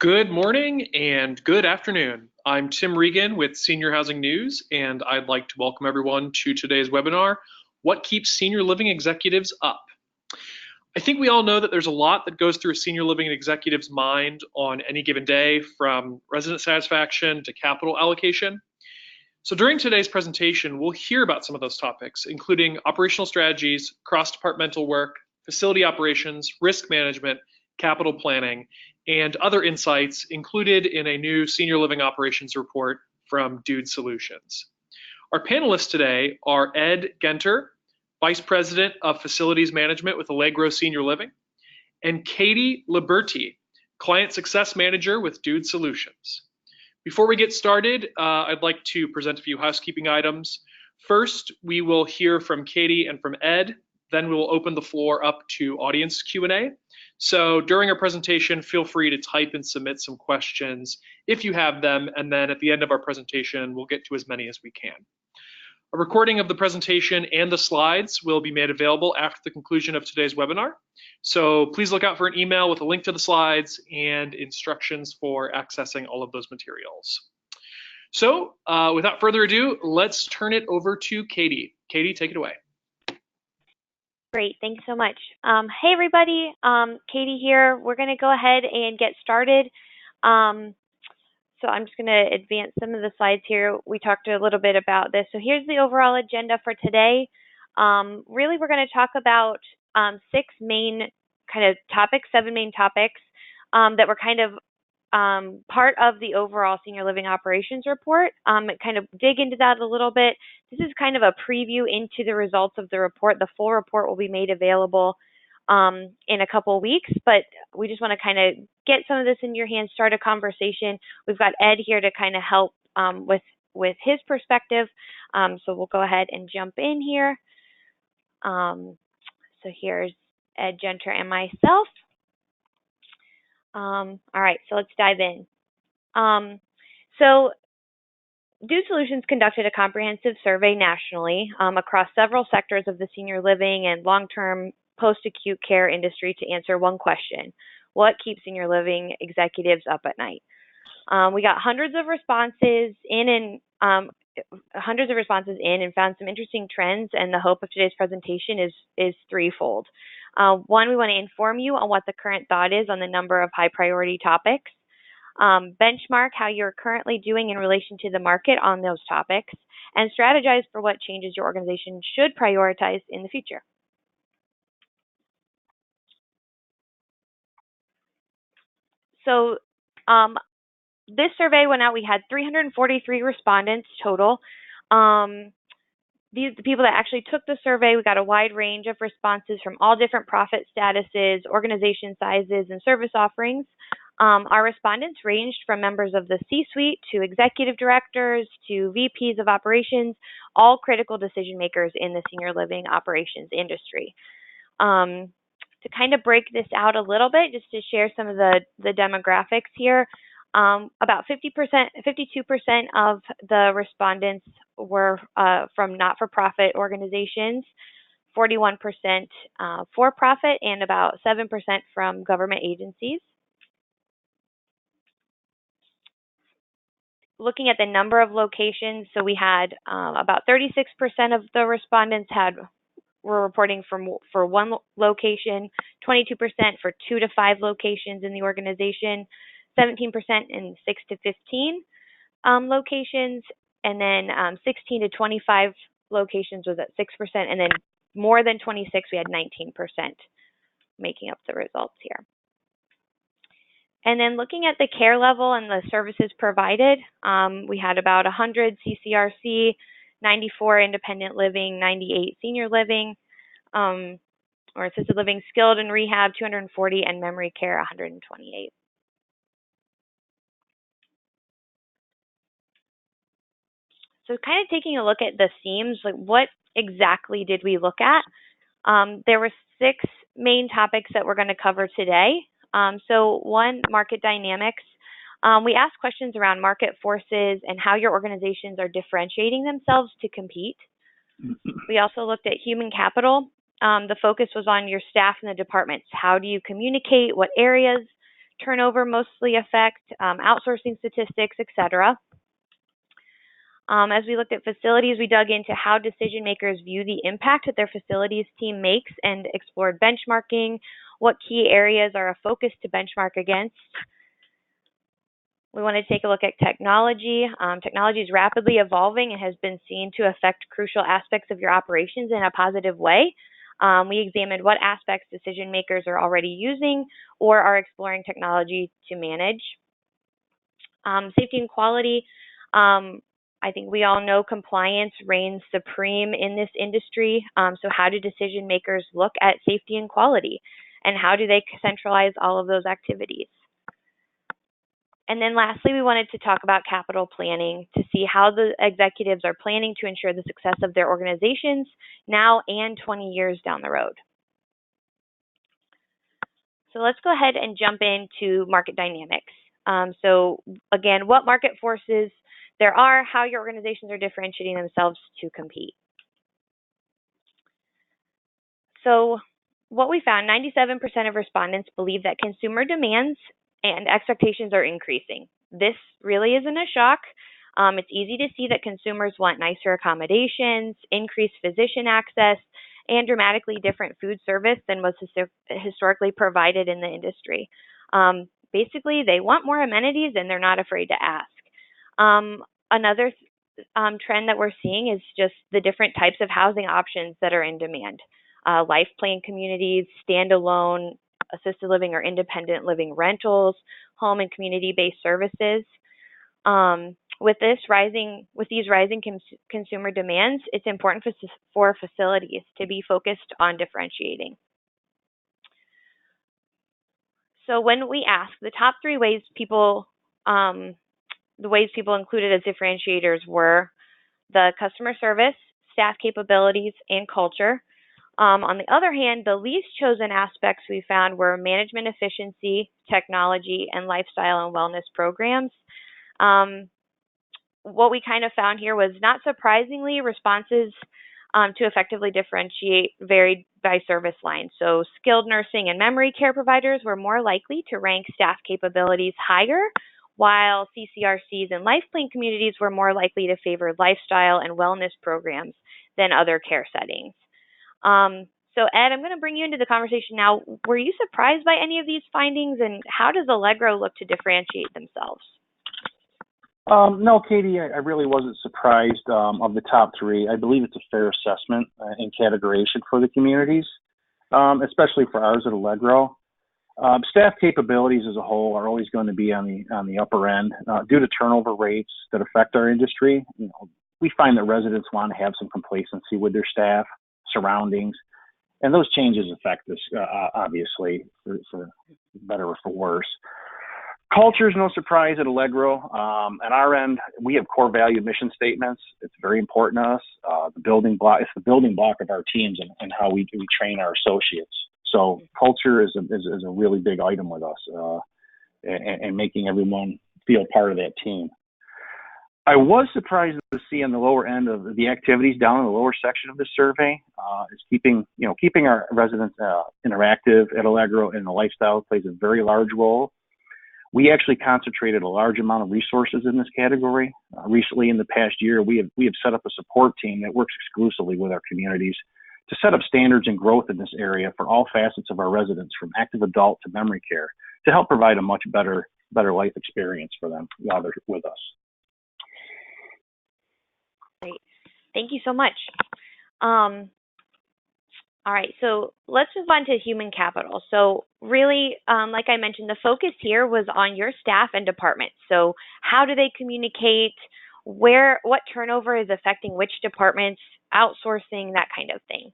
Good morning and good afternoon. I'm Tim Regan with Senior Housing News, and I'd like to welcome everyone to today's webinar, What Keeps Senior Living Executives Up? I think we all know that there's a lot that goes through a senior living executive's mind on any given day, from resident satisfaction to capital allocation. So during today's presentation, we'll hear about some of those topics, including operational strategies, cross-departmental work, facility operations, risk management, capital planning, and other insights included in a new senior living operations report from Dude Solutions. Our panelists today are Ed Genter, Vice President of Facilities Management with Allegro Senior Living, and Katie Liberti, Client Success Manager with Dude Solutions. Before we get started, I'd like to present a few housekeeping items. First, we will hear from Katie and from Ed. Then we will open the floor up to audience Q&A. So during our presentation, feel free to type and submit some questions if you have them, and then at the end of our presentation, we'll get to as many as we can. A recording of the presentation and the slides will be made available after the conclusion of today's webinar. So please look out for an email with a link to the slides and instructions for accessing all of those materials. So without further ado, let's turn it over to Katie. Katie, take it away. Great, thanks so much. Hey everybody, Katie here. We're going to go ahead and get started. So I'm just going to advance some of the slides here. We talked a little bit about this. So here's the overall agenda for today. Really, we're going to talk about seven main topics that were kind of part of the overall senior living operations report. Kind of dig into that a little bit. This is kind of a preview into the results of the report. The full report will be made available in a couple of weeks, but we just want to kind of get some of this in your hands, start a conversation. We've got Ed here to kind of help with his perspective. So we'll go ahead and jump in here. So here's Ed Genter and myself. All right, so let's dive in. So Dude Solutions conducted a comprehensive survey nationally across several sectors of the senior living and long-term post-acute care industry to answer one question: what keeps senior living executives up at night? We got hundreds of responses in and found some interesting trends, and the hope of today's presentation is threefold. One, we want to inform you on what the current thought is on the number of high priority topics, benchmark how you're currently doing in relation to the market on those topics, and strategize for what changes your organization should prioritize in the future. So this survey went out. We had 343 respondents total. The people that actually took the survey, we got a wide range of responses from all different profit statuses, organization sizes, and service offerings. Our respondents ranged from members of the C-suite to executive directors to VPs of operations, all critical decision makers in the senior living operations industry. To kind of break this out a little bit, just to share some of the demographics here, about 52% of the respondents were from not-for-profit organizations, 41% for-profit, and about 7% from government agencies. Looking at the number of locations, so we had about 36% of the respondents were reporting for one location, 22% for 2 to 5 locations in the organization, 17% in 6 to 15 locations, and then 16 to 25 locations was at 6%, and then more than 26, we had 19%, making up the results here. And then looking at the care level and the services provided, we had about 100 CCRC, 94 independent living, 98 senior living, or assisted living, skilled and rehab, 240, and memory care, 128. So kind of taking a look at the themes, like what exactly did we look at? There were 6 main topics that we're going to cover today. So one, market dynamics. We asked questions around market forces and how your organizations are differentiating themselves to compete. We also looked at human capital. The focus was on your staff and the departments. How do you communicate? What areas turnover mostly affect, outsourcing statistics, etc. As we looked at facilities, we dug into how decision makers view the impact that their facilities team makes and explored benchmarking, what key areas are a focus to benchmark against. We want to take a look at technology. Technology is rapidly evolving and has been seen to affect crucial aspects of your operations in a positive way. We examined what aspects decision makers are already using or are exploring technology to manage. Safety and quality. I think we all know compliance reigns supreme in this industry. So how do decision makers look at safety and quality? And how do they centralize all of those activities? And then lastly, we wanted to talk about capital planning to see how the executives are planning to ensure the success of their organizations now and 20 years down the road. So let's go ahead and jump into market dynamics. So again, what market forces there are, how your organizations are differentiating themselves to compete. So what we found, 97% of respondents believe that consumer demands and expectations are increasing. This really isn't a shock. It's easy to see that consumers want nicer accommodations, increased physician access, and dramatically different food service than was historically provided in the industry. Basically, they want more amenities and they're not afraid to ask. Another trend that we're seeing is just the different types of housing options that are in demand. Life plan communities, standalone, assisted living or independent living rentals, home and community-based services. With these rising consumer demands, it's important for facilities to be focused on differentiating. So when we ask, the top three ways people included as differentiators were the customer service, staff capabilities, and culture. On the other hand, the least chosen aspects we found were management efficiency, technology, and lifestyle and wellness programs. What we kind of found here was, not surprisingly, responses to effectively differentiate varied by service line. So skilled nursing and memory care providers were more likely to rank staff capabilities higher, while CCRCs and life plan communities were more likely to favor lifestyle and wellness programs than other care settings. So Ed, I'm going to bring you into the conversation now. Were you surprised by any of these findings, and how does Allegro look to differentiate themselves? No, Katie, I really wasn't surprised of the top three. I believe it's a fair assessment and categorization for the communities, especially for ours at Allegro. Staff capabilities as a whole are always going to be on the upper end due to turnover rates that affect our industry. We find that residents want to have some complacency with their staff, surroundings, and those changes affect us, obviously, for better or for worse. Culture is no surprise at Allegro. At our end, we have core value mission statements. It's very important to us. It's the building block of our teams and how we train our associates. So culture is a really big item with us, and making everyone feel part of that team. I was surprised to see on the lower end of the activities down in the lower section of the survey is keeping our residents interactive at Allegro, and the lifestyle plays a very large role. We actually concentrated a large amount of resources in this category. Recently, in the past year, we have set up a support team that works exclusively with our communities to set up standards and growth in this area for all facets of our residents, from active adult to memory care, to help provide a much better life experience for them while they're with us. Great. Thank you so much. All right, so let's move on to human capital. So really, like I mentioned, the focus here was on your staff and departments. So how do they communicate? What turnover is affecting which departments, outsourcing, that kind of thing.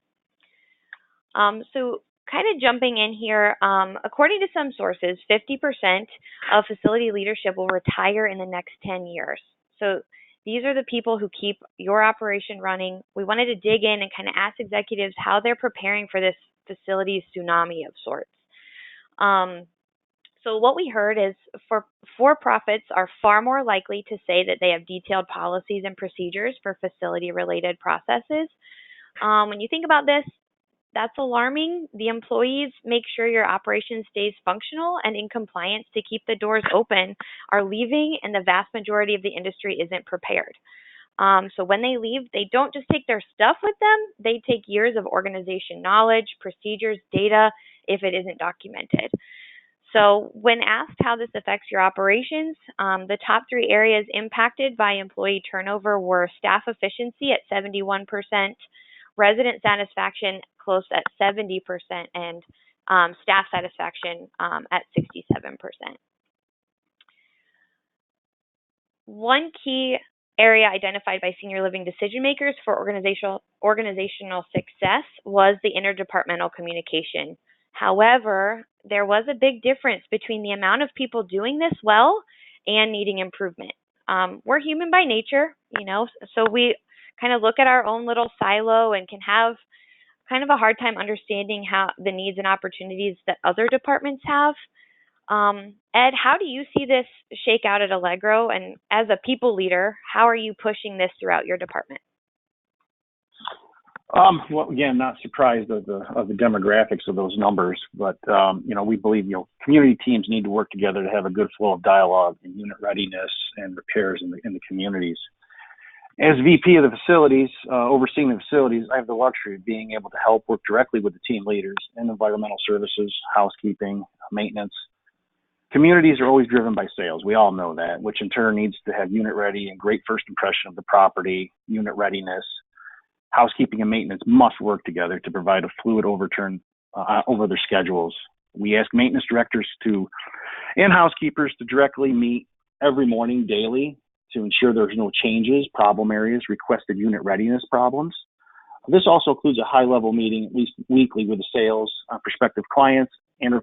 So kind of jumping in here, according to some sources, 50% of facility leadership will retire in the next 10 years. So these are the people who keep your operation running. We wanted to dig in and kind of ask executives how they're preparing for this facility tsunami of sorts. So what we heard is for-profits are far more likely to say that they have detailed policies and procedures for facility-related processes. When you think about this, that's alarming. The employees make sure your operation stays functional and in compliance to keep the doors open are leaving, and the vast majority of the industry isn't prepared. So when they leave, they don't just take their stuff with them, they take years of organization knowledge, procedures, data, if it isn't documented. So when asked how this affects your operations, the top three areas impacted by employee turnover were staff efficiency at 71%, resident satisfaction close at 70%, and staff satisfaction at 67%. One key area identified by senior living decision makers for organizational success was the interdepartmental communication. However, there was a big difference between the amount of people doing this well and needing improvement. We're human by nature, so we kind of look at our own little silo and can have kind of a hard time understanding how the needs and opportunities that other departments have. Ed, how do you see this shake out at Allegro? And as a people leader, how are you pushing this throughout your department? Well, again, not surprised of the demographics of those numbers, but we believe community teams need to work together to have a good flow of dialogue and unit readiness and repairs in the communities. As VP of the facilities, overseeing the facilities, I have the luxury of being able to help work directly with the team leaders in environmental services, housekeeping, maintenance. Communities are always driven by sales. We all know that, which in turn needs to have unit ready and great first impression of the property, unit readiness. Housekeeping and maintenance must work together to provide a fluid overturn over their schedules. We ask maintenance directors and housekeepers to directly meet every morning, daily, to ensure there's no changes, problem areas, requested unit readiness problems. This also includes a high-level meeting, at least weekly, with the sales, prospective clients, and a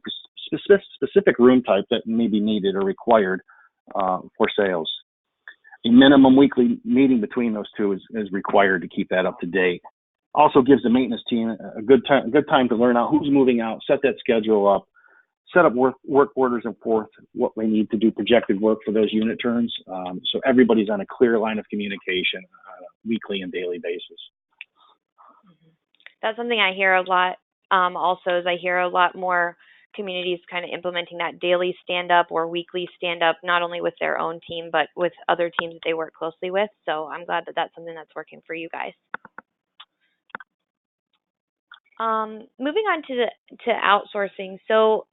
specific room type that may be needed or required for sales. A minimum weekly meeting between those two is required to keep that up to date. Also gives the maintenance team a good time to learn out who's moving out, set that schedule up, set up work orders and forth what we need to do projected work for those unit turns. So everybody's on a clear line of communication on a weekly and daily basis. That's something I hear a lot. Also, is I hear a lot more communities kind of implementing that daily stand-up or weekly stand-up, not only with their own team, but with other teams that they work closely with. So I'm glad that that's something that's working for you guys. Moving on to outsourcing. So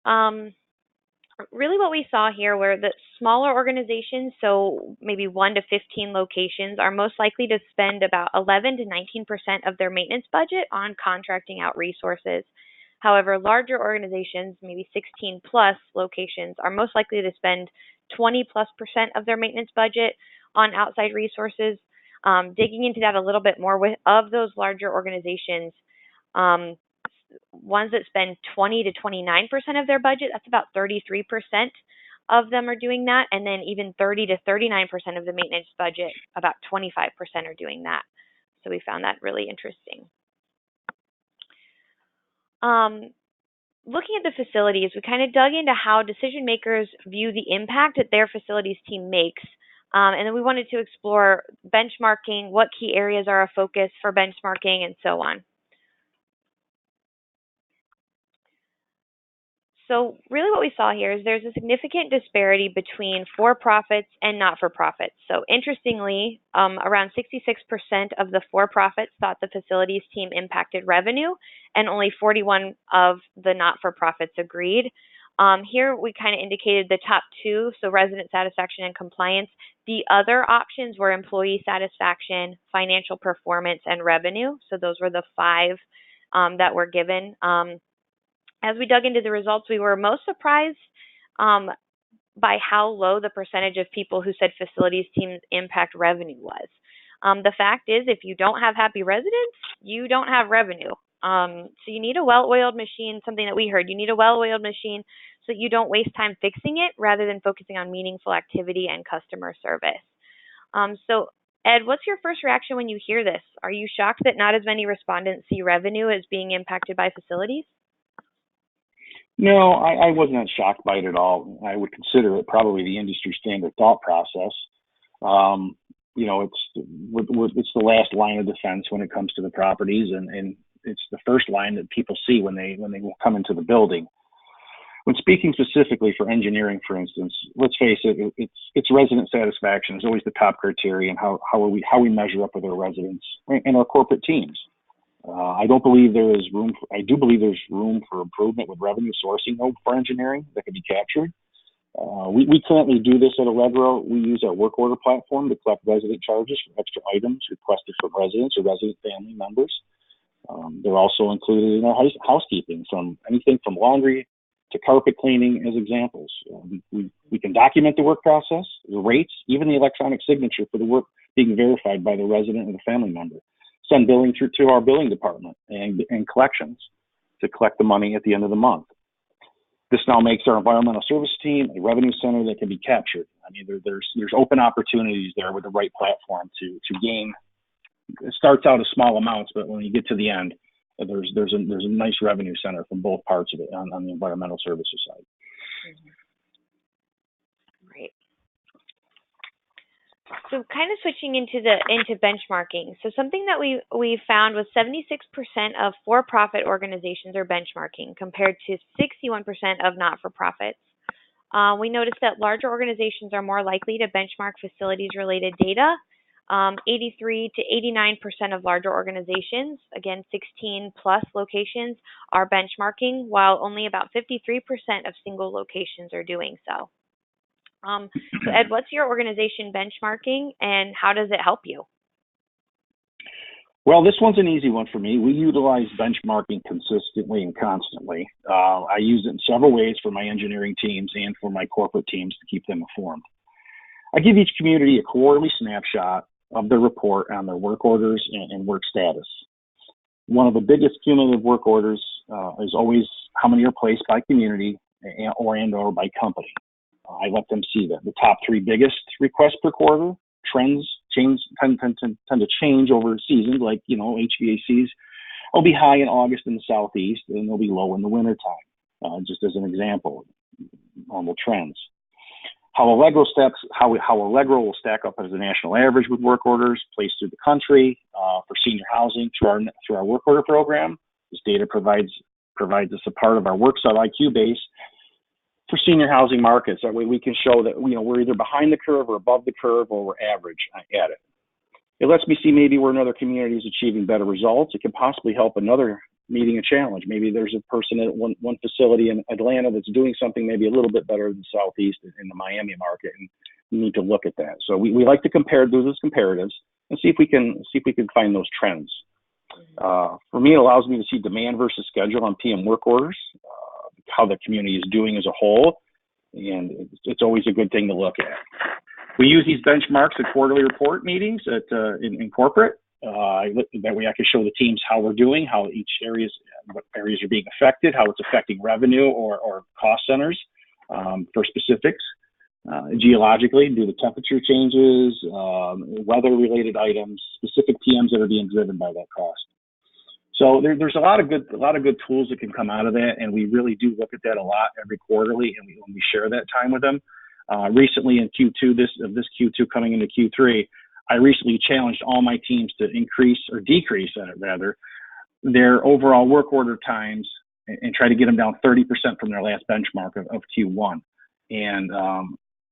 really what we saw here were that smaller organizations, so maybe 1 to 15 locations, are most likely to spend about 11 to 19% of their maintenance budget on contracting out resources. However, larger organizations, maybe 16 plus locations, are most likely to spend 20+% of their maintenance budget on outside resources. Digging into that a little bit more, of those larger organizations, ones that spend 20 to 29% of their budget, that's about 33% of them are doing that. And then even 30 to 39% of the maintenance budget, about 25% are doing that. So we found that really interesting. Looking at the facilities, we kind of dug into how decision makers view the impact that their facilities team makes. And then we wanted to explore benchmarking, what key areas are a focus for benchmarking, and so on. So really what we saw here is there's a significant disparity between for-profits and not-for-profits. So interestingly, around 66% of the for-profits thought the facilities team impacted revenue, and only 41 of the not-for-profits agreed. Here we kind of indicated the top two, so resident satisfaction and compliance. The other options were employee satisfaction, financial performance, and revenue. So those were the 5 that were given. As we dug into the results, we were most surprised by how low the percentage of people who said facilities teams impact revenue was. The fact is, if you don't have happy residents, you don't have revenue. So you need a well-oiled machine, something that we heard. You need a well-oiled machine so that you don't waste time fixing it rather than focusing on meaningful activity and customer service. So Ed, what's your first reaction when you hear this? Are you shocked that not as many respondents see revenue as being impacted by facilities? No, I was not shocked by it at all. I would consider it probably the industry standard thought process. It's the last line of defense when it comes to the properties, and it's the first line that people see when they come into the building. When speaking specifically for engineering, for instance, let's face it, it's resident satisfaction is always the top criteria, and how we measure up with our residents and our corporate teams. I do believe there's room for improvement with revenue sourcing though for engineering that can be captured. We currently do this at Allegro. We use our work order platform to collect resident charges for extra items requested from residents or resident family members. They're also included in our housekeeping, from anything from laundry to carpet cleaning as examples. We can document the work process, the rates, even the electronic signature for the work being verified by the resident or the family member. Send billing through to our billing department and collections to collect the money at the end of the month. This now makes our environmental service team a revenue center that can be captured. I mean, there's open opportunities there with the right platform to gain. It starts out as small amounts, but when you get to the end, there's a nice revenue center from both parts of it on the environmental services side. Right. So kind of switching into benchmarking. So something that we found was 76% of for-profit organizations are benchmarking compared to 61% of not-for-profits. We noticed that larger organizations are more likely to benchmark facilities-related data. 83 to 89% of larger organizations, again 16 plus locations, are benchmarking, while only about 53% of single locations are doing so. So Ed, what's your organization benchmarking and how does it help you? Well, this one's an easy one for me. We utilize benchmarking consistently and constantly. I use it in several ways for my engineering teams and for my corporate teams to keep them informed. I give each community a quarterly snapshot of their report on their work orders and work status. One of the biggest cumulative work orders is always how many are placed by community or by company. I let them see that. The top three biggest requests per quarter, trends tend to change over seasons, like, HVACs will be high in August in the Southeast and they'll be low in the wintertime, just as an example, normal trends. How Allegro will stack up as a national average with work orders placed through the country for senior housing through our work order program. This data provides us a part of our worksite IQ base for senior housing markets. That way we can show that we're either behind the curve or above the curve, or we're average at it. It lets me see maybe where another community is achieving better results. It can possibly help another meeting a challenge. Maybe there's a person at one facility in Atlanta that's doing something maybe a little bit better than Southeast in the Miami market, and we need to look at that. So we like to do those comparatives and see if we can find those trends. For me, it allows me to see demand versus schedule on PM work orders, how the community is doing as a whole, and it's always a good thing to look at. We use these benchmarks at quarterly report meetings in corporate. That way I can show the teams how we're doing, what areas are being affected, how it's affecting revenue or cost centers for specifics. Geologically, due to temperature changes, weather-related items, specific PMs that are being driven by that cost. So there's a lot of good tools that can come out of that, and we really do look at that a lot every quarterly, and we share that time with them. Recently in Q2, this Q2 coming into Q3, I recently challenged all my teams to increase or decrease, their overall work order times and try to get them down 30% from their last benchmark of Q1. And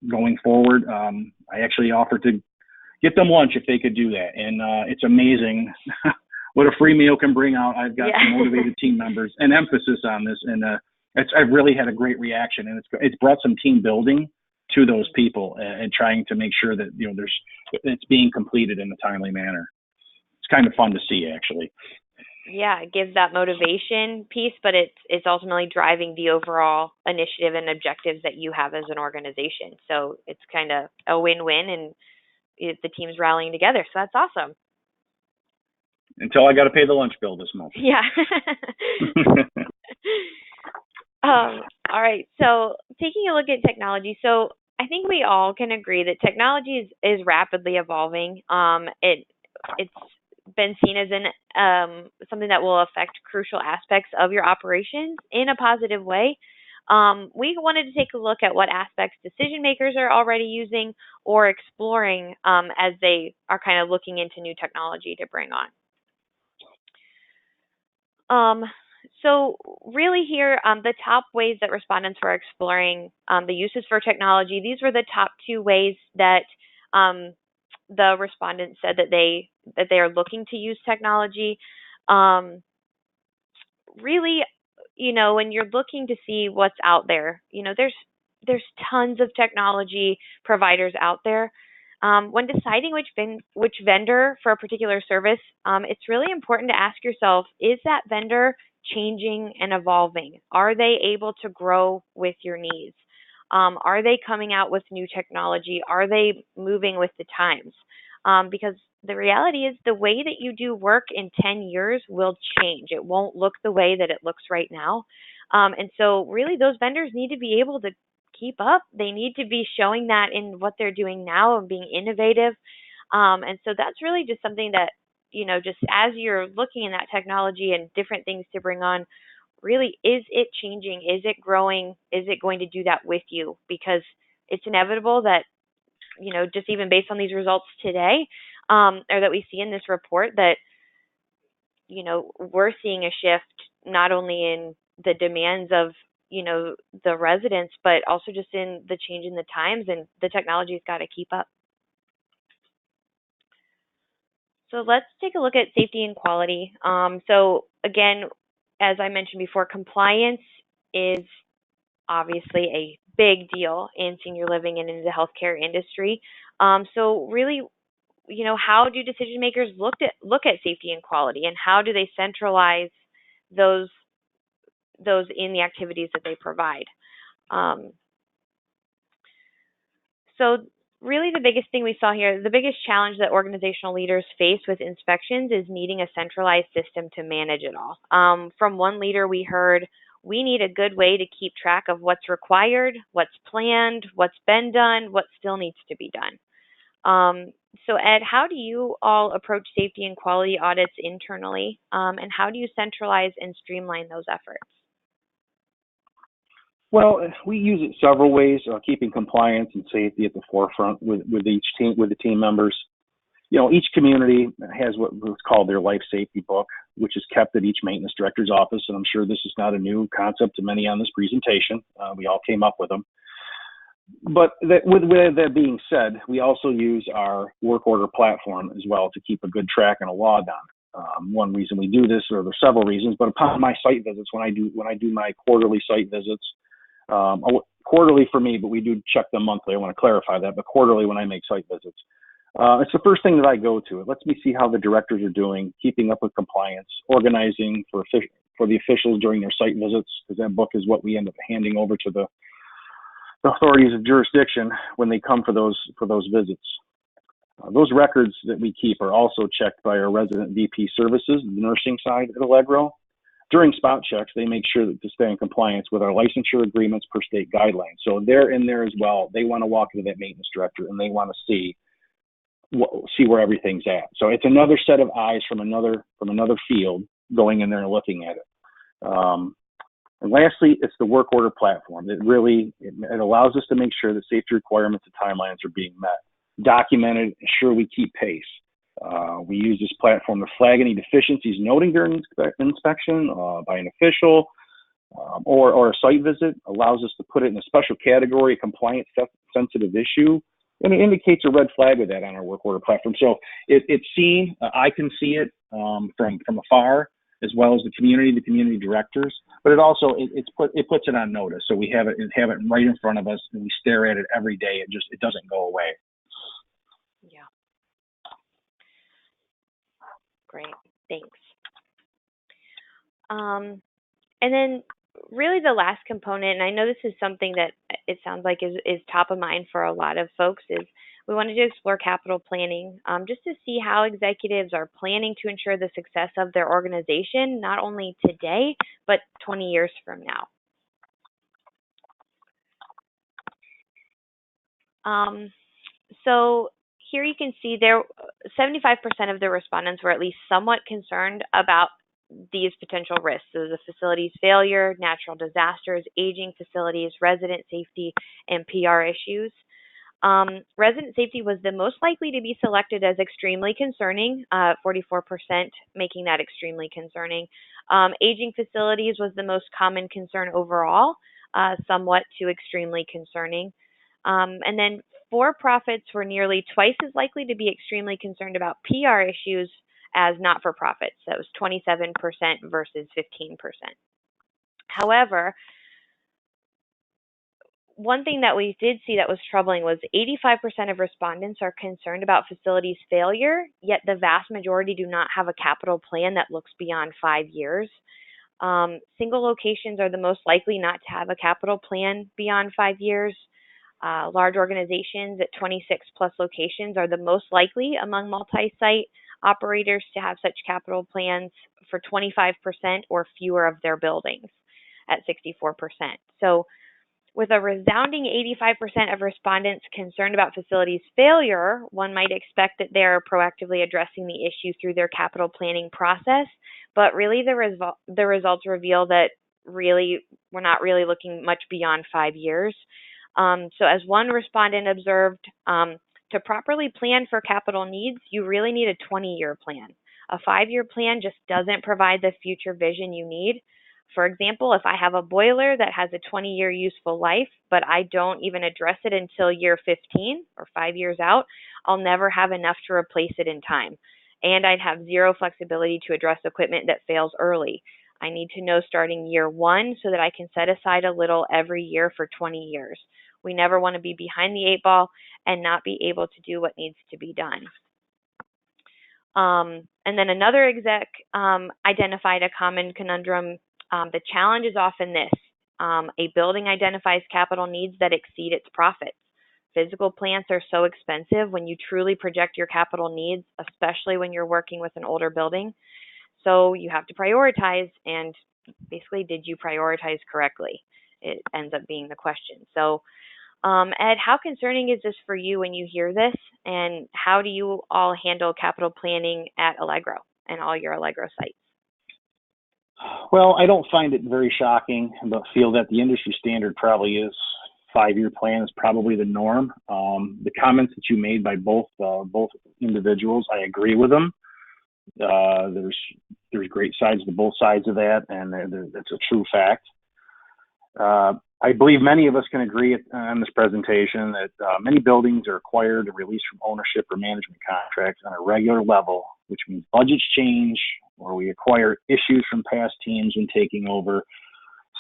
going forward, I actually offered to get them lunch if they could do that. And it's amazing what a free meal can bring out. I've got some motivated team members and emphasis on this. And I've really had a great reaction. And it's brought some team building to those people and trying to make sure that it's being completed in a timely manner. It's kind of fun to see, actually. Yeah, it gives that motivation piece, but it's ultimately driving the overall initiative and objectives that you have as an organization. So it's kind of a win-win, and the team's rallying together. So that's awesome. Until I got to pay the lunch bill this month. Yeah. All right. So taking a look at technology. So I think we all can agree that technology is rapidly evolving. It's been seen as something that will affect crucial aspects of your operations in a positive way. We wanted to take a look at what aspects decision makers are already using or exploring as they are kind of looking into new technology to bring on. Um, so really here, the top ways that respondents were exploring the uses for technology, these were the top two ways that um, the respondents said that they are looking to use technology. Um, really, when you're looking to see what's out there, there's tons of technology providers out there. When deciding which vendor for a particular service, it's really important to ask yourself: is that vendor changing and evolving? Are they able to grow with your needs? Are they coming out with new technology? Are they moving with the times? Because the reality is the way that you do work in 10 years will change. It won't look the way that it looks right now. And so really those vendors need to be able to keep up. They need to be showing that in what they're doing now and being innovative. And so that's really just something that, just as you're looking in that technology and different things to bring on, really, is it changing? Is it growing? Is it going to do that with you? Because it's inevitable that, just even based on these results today, or that we see in this report, that, we're seeing a shift not only in the demands of, the residents, but also just in the change in the times, and the technology's got to keep up. So let's take a look at safety and quality. So again, as I mentioned before, compliance is obviously a big deal in senior living and in the healthcare industry. So really, how do decision makers look at safety and quality, and how do they centralize those in the activities that they provide? Um, so really the biggest thing we saw here, the biggest challenge that organizational leaders face with inspections is needing a centralized system to manage it all. From one leader we heard, we need a good way to keep track of what's required, what's planned, what's been done, what still needs to be done. So Ed, how do you all approach safety and quality audits internally? And how do you centralize and streamline those efforts? Well, we use it several ways, keeping compliance and safety at the forefront with each team, with the team members. Each community has what's called their life safety book, which is kept at each maintenance director's office. And I'm sure this is not a new concept to many on this presentation. We all came up with them. But with that being said, we also use our work order platform as well to keep a good track and a log on. One reason we do this, or there's several reasons, but upon my site visits, when I do my quarterly site visits, quarterly for me, but we do check them monthly. I want to clarify that, but quarterly when I make site visits. It's the first thing that I go to. It lets me see how the directors are doing, keeping up with compliance, organizing for the officials during their site visits, because that book is what we end up handing over to the authorities of jurisdiction when they come for those visits. Those records that we keep are also checked by our resident VP services, the nursing side at Allegro. During spot checks, they make sure to stay in compliance with our licensure agreements per state guidelines. So they're in there as well. They want to walk into that maintenance director and they want to see where everything's at. So it's another set of eyes from another field going in there and looking at it. And lastly, it's the work order platform. It allows us to make sure that safety requirements and timelines are being met, documented, ensure we keep pace. We use this platform to flag any deficiencies noting during inspection by an official or a site visit. Allows us to put it in a special category, a compliance sensitive issue, and it indicates a red flag with that on our work order platform. So it's seen. I can see it from afar, as well as the community directors. But it also it puts it on notice, so we have it right in front of us, and we stare at it every day. It doesn't go away. Yeah. Great. Thanks. And then really the last component, and I know this is something that it sounds like is top of mind for a lot of folks, is we wanted to explore capital planning, just to see how executives are planning to ensure the success of their organization, not only today, but 20 years from now. So here you can see 75% of the respondents were at least somewhat concerned about these potential risks. So the facility's failure, natural disasters, aging facilities, resident safety, and PR issues. Resident safety was the most likely to be selected as extremely concerning, 44% making that extremely concerning. Aging facilities was the most common concern overall, somewhat to extremely concerning. And then for-profits were nearly twice as likely to be extremely concerned about PR issues as not-for-profits. That was 27% versus 15%. However, one thing that we did see that was troubling was 85% of respondents are concerned about facilities failure, yet the vast majority do not have a capital plan that looks beyond 5 years. Single locations are the most likely not to have a capital plan beyond 5 years. Large organizations at 26 plus locations are the most likely among multi-site operators to have such capital plans for 25% or fewer of their buildings at 64%. So with a resounding 85% of respondents concerned about facilities failure, one might expect that they're proactively addressing the issue through their capital planning process, but really the results reveal that really we're not really looking much beyond 5 years. So as one respondent observed, to properly plan for capital needs, you really need a 20-year plan. A 5-year plan just doesn't provide the future vision you need. For example, if I have a boiler that has a 20-year useful life, but I don't even address it until year 15 or 5 years out, I'll never have enough to replace it in time. And I'd have zero flexibility to address equipment that fails early. I need to know starting year 1 so that I can set aside a little every year for 20 years. We never want to be behind the 8 ball and not be able to do what needs to be done. And then another exec identified a common conundrum. The challenge is often this. A building identifies capital needs that exceed its profits. Physical plants are so expensive when you truly project your capital needs, especially when you're working with an older building. So you have to prioritize, and basically, did you prioritize correctly? It ends up being the question. So, Ed, how concerning is this for you when you hear this, and how do you all handle capital planning at Allegro and all your Allegro sites? Well, I don't find it very shocking, but feel that the industry standard probably is 5-year plan is probably the norm. The comments that you made by both individuals, I agree with them. There's great sides to both sides of that, and that's a true fact. I believe many of us can agree on this presentation that many buildings are acquired or released from ownership or management contracts on a regular level, which means budgets change or we acquire issues from past teams when taking over.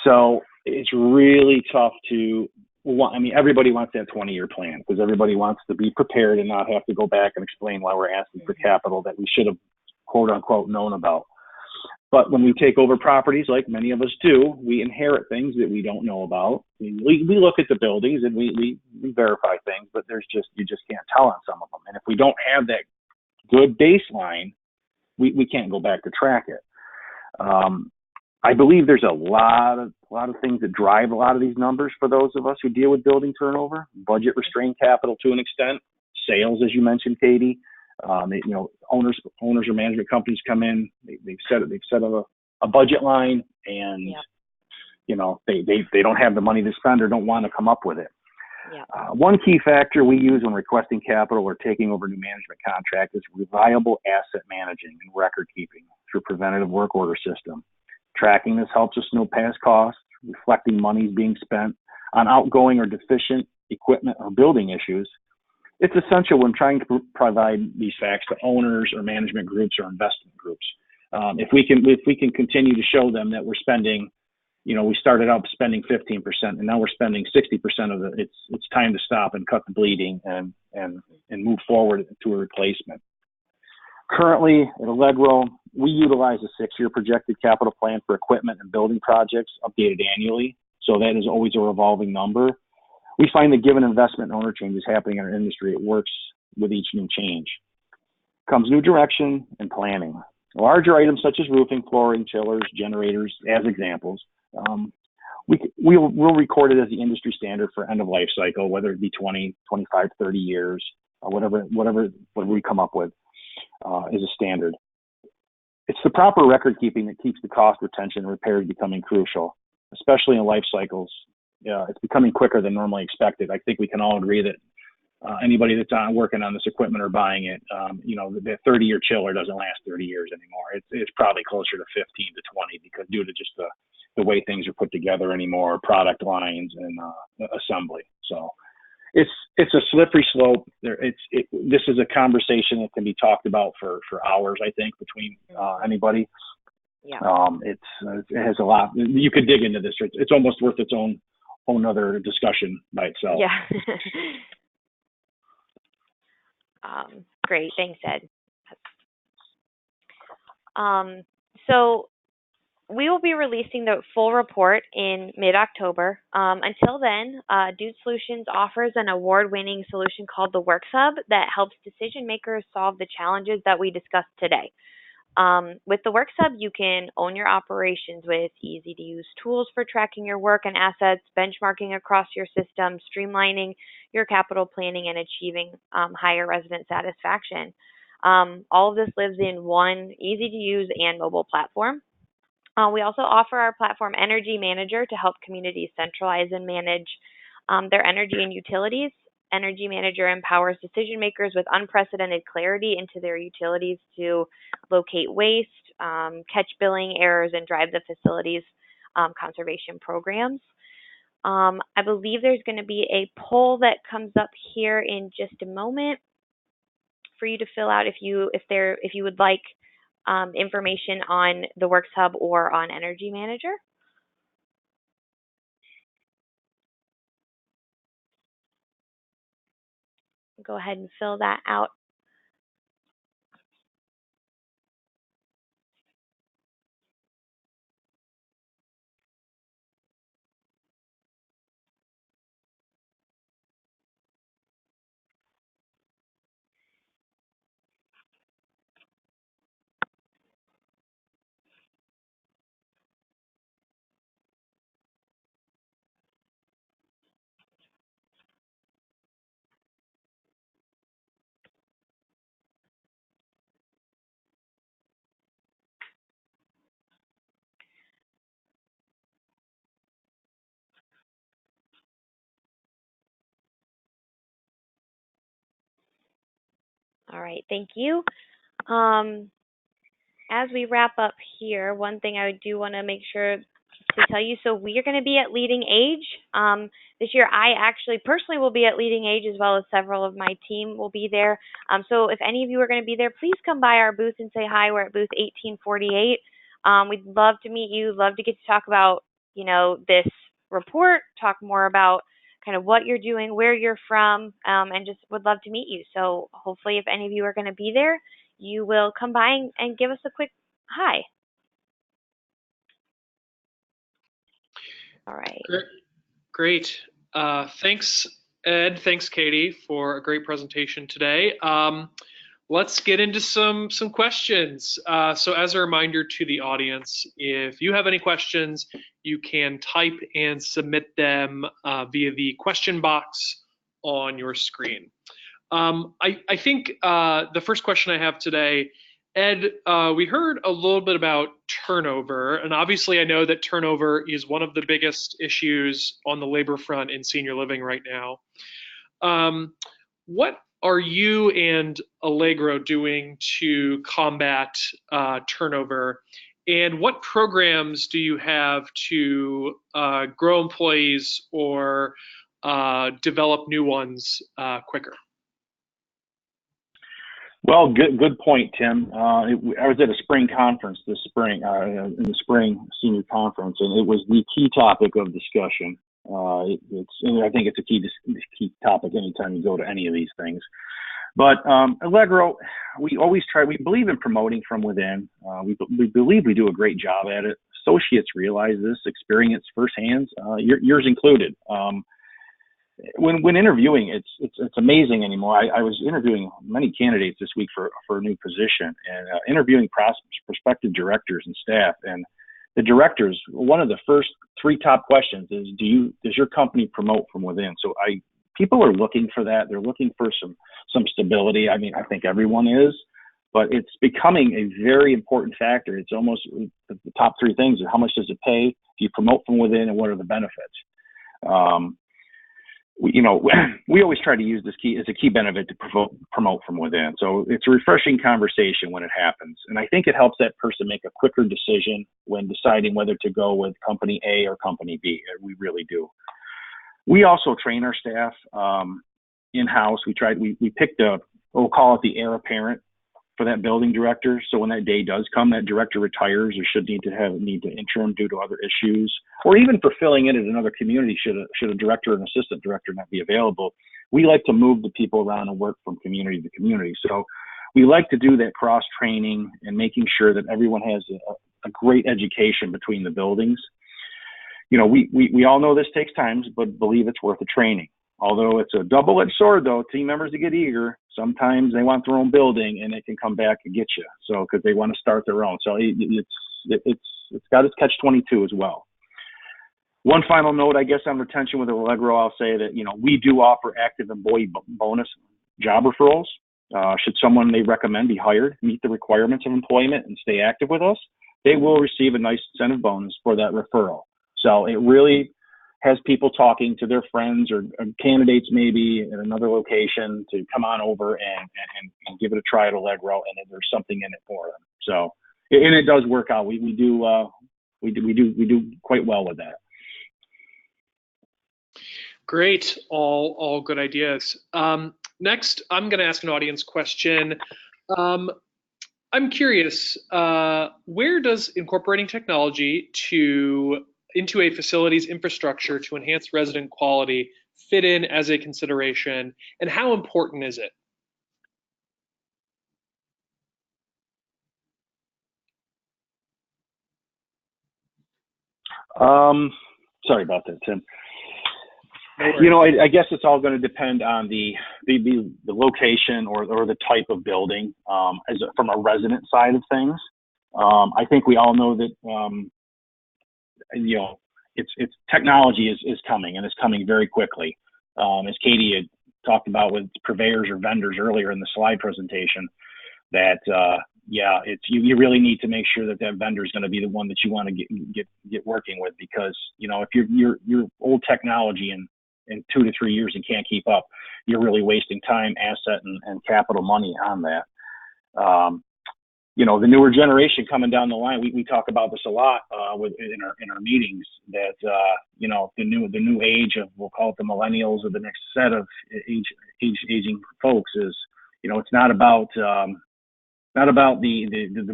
So it's really tough everybody wants that 20-year plan because everybody wants to be prepared and not have to go back and explain why we're asking for capital that we should have, quote unquote, known about. But when we take over properties, like many of us do, we inherit things that we don't know about. We look at the buildings and we verify things, but you just can't tell on some of them. And if we don't have that good baseline, we can't go back to track it. I believe there's a lot of things that drive a lot of these numbers for those of us who deal with building turnover. Budget restrained capital to an extent, sales, as you mentioned, Katie. Owners or management companies come in. They've set a budget line, and they don't have the money to spend or don't want to come up with it. Yeah. One key factor we use when requesting capital or taking over new management contract is reliable asset managing and record keeping through preventative work order system. Tracking this helps us know past costs, reflecting monies being spent on outgoing or deficient equipment or building issues. It's essential when trying to provide these facts to owners or management groups or investment groups. If we can continue to show them that we're spending, we started out spending 15% and now we're spending 60% of it. It's time to stop and cut the bleeding and move forward to a replacement. Currently at Allegro, we utilize a 6-year projected capital plan for equipment and building projects updated annually. So that is always a revolving number. We find that given investment and owner changes happening in our industry, it works with each new change. Comes new direction and planning. Larger items such as roofing, flooring, chillers, generators, as examples, we'll record it as the industry standard for end of life cycle, whether it be 20, 25, 30 years, or whatever we come up with is a standard. It's the proper record keeping that keeps the cost, retention, and repairs becoming crucial, especially in life cycles. It's becoming quicker than normally expected. I think we can all agree that anybody that's working on this equipment or buying it, the 30-year chiller doesn't last 30 years anymore. It's probably closer to 15 to 20 because due to just the way things are put together anymore, product lines and assembly. So it's a slippery slope. This is a conversation that can be talked about for hours, I think, between anybody. Yeah. It has a lot. You could dig into this. It's almost worth its own other discussion by itself. Yeah. Great. Thanks, Ed. So we will be releasing the full report in mid-October. Until then, Dude Solutions offers an award-winning solution called the Works Hub that helps decision makers solve the challenges that we discussed today. With the Works Hub, you can own your operations with easy-to-use tools for tracking your work and assets, benchmarking across your system, streamlining your capital planning, and achieving higher resident satisfaction. All of this lives in one easy-to-use and mobile platform. We also offer our platform Energy Manager to help communities centralize and manage their energy and utilities. Energy Manager empowers decision makers with unprecedented clarity into their utilities to locate waste, catch billing errors, and drive the facility's conservation programs. I believe there's going to be a poll that comes up here in just a moment for you to fill out if you would like information on the Works Hub or on Energy Manager. Go ahead and fill that out. All right, thank you. As we wrap up here, one thing I do want to make sure to tell you, so we are going to be at Leading Age. This year, I actually personally will be at Leading Age as well as several of my team will be there. So if any of you are going to be there, please come by our booth and say hi. We're at booth 1848. We'd love to meet you, love to get to talk about, this report, talk more about kind of what you're doing, where you're from, and just would love to meet you. So hopefully if any of you are going to be there, you will come by and give us a quick hi. All right. Great. Thanks, Ed. Thanks, Katie, for a great presentation today. Let's get into some questions. So as a reminder to the audience, if you have any questions, you can type and submit them via the question box on your screen. I think the first question I have today, Ed, we heard a little bit about turnover, and obviously I know that turnover is one of the biggest issues on the labor front in senior living right now. What are you and Allegro doing to combat turnover, and what programs do you have to grow employees or develop new ones quicker? Well, good point, Tim. I was at a spring conference this spring, in the spring senior conference, and it was the key topic of discussion. I think it's a key topic anytime you go to any of these things. But Allegro, we believe in promoting from within. We believe we do a great job at it. Associates realize this, experience firsthand, yours included. When interviewing, it's amazing anymore. I was interviewing many candidates this week for a new position, and interviewing prospective directors and staff. And the directors, one of the first three top questions is, does your company promote from within? So people are looking for that. They're looking for some stability. I mean, I think everyone is, but it's becoming a very important factor. It's almost the top three things are how much does it pay? Do you promote from within, and what are the benefits? we always try to use this key as a key benefit to promote from within. So it's a refreshing conversation when it happens. And I think it helps that person make a quicker decision when deciding whether to go with company A or company B. We really do. We also train our staff in-house. We picked we'll call it the heir apparent for that building director. So when that day does come, that director retires or should need to interim due to other issues, or even for filling in at another community should a director and assistant director not be available. We like to move the people around and work from community to community. So we like to do that cross training and making sure that everyone has a great education between the buildings. We all know this takes time, but believe it's worth the training. Although it's a double-edged sword, though, team members that get eager, sometimes they want their own building and it can come back and get you. So because they want to start their own. So it's got its catch-22 as well. One final note, I guess, on retention with Allegro, I'll say that we do offer active employee bonus job referrals. Should someone they recommend be hired, meet the requirements of employment, and stay active with us, they will receive a nice incentive bonus for that referral. So it really has people talking to their friends or candidates maybe in another location to come on over and give it a try at Allegro, and there's something in it for them. So, and it does work out. We do quite well with that. Great, all good ideas. Next, I'm going to ask an audience question. I'm curious, where does incorporating technology into a facility's infrastructure to enhance resident quality fit in as a consideration, and how important is it? Sorry about that, Tim. I guess it's all going to depend on the location or the type of building from a resident side of things. I think we all know that it's technology is coming, and it's coming very quickly. As Katie had talked about with purveyors or vendors earlier in the slide presentation, that you really need to make sure that vendor is going to be the one that you want to get working with, because if your old technology in 2 to 3 years and can't keep up, you're really wasting time, asset, and capital money on that. The newer generation coming down the line, we talk about this a lot in our meetings, that the new age of, we'll call it the millennials, or the next set of aging folks, is it's not about the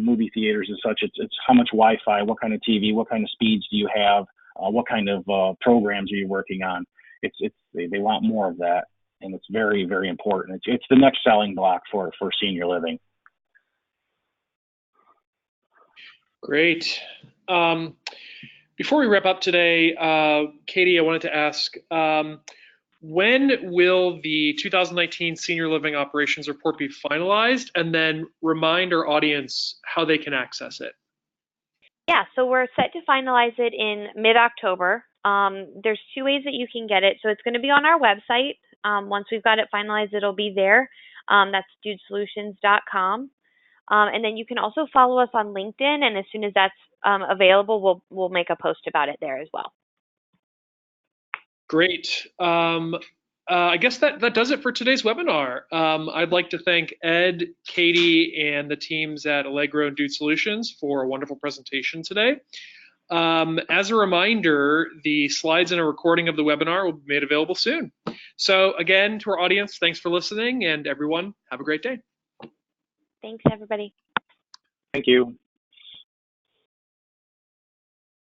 movie theaters and such. It's how much Wi-Fi, what kind of TV, what kind of speeds do you have, what kind of programs are you working on. They want more of that, and it's very, very important. It's the next selling block for senior living. Great. Before we wrap up today, Katie, I wanted to ask, when will the 2019 Senior Living Operations Report be finalized, and then remind our audience how they can access it? Yeah, so we're set to finalize it in mid-October. There's 2 ways that you can get it. So it's going to be on our website. Once we've got it finalized, it'll be there. That's dudesolutions.com. And then you can also follow us on LinkedIn, and as soon as that's available, we'll make a post about it there as well. Great. I guess that does it for today's webinar. I'd like to thank Ed, Katie, and the teams at Allegro and Dude Solutions for a wonderful presentation today. As a reminder, the slides and a recording of the webinar will be made available soon. So again, to our audience, thanks for listening, and everyone, have a great day. Thanks, everybody. Thank you.